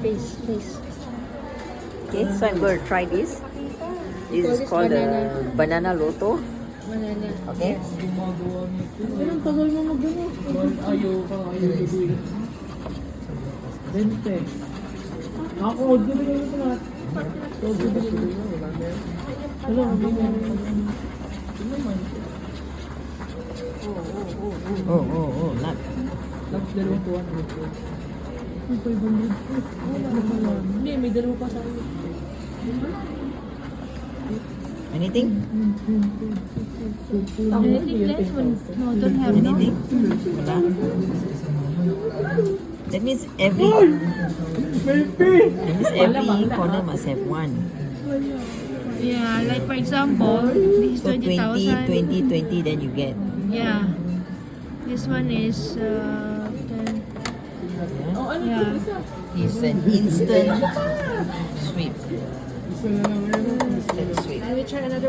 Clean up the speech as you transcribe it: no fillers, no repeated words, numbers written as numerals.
Face. Okay, so I'm going to try this. This is called banana loto. Banana. Okay. Anong tagal mo mag-ano? Ayaw gagawin. 20. Ako, bibili ko na. Hello, Oh, not. Tapos dalawang tuwan. Hindi, may dalawa pa sa akin. Anything? Anything less? No, don't have no. Anything? Wala. That means every corner must have one. Yeah, like for example, this is So 20, 20,000. 20, 20, then you get. Yeah. This one is 10. Yeah. It's an instant sweep. Instant sweep. And we try another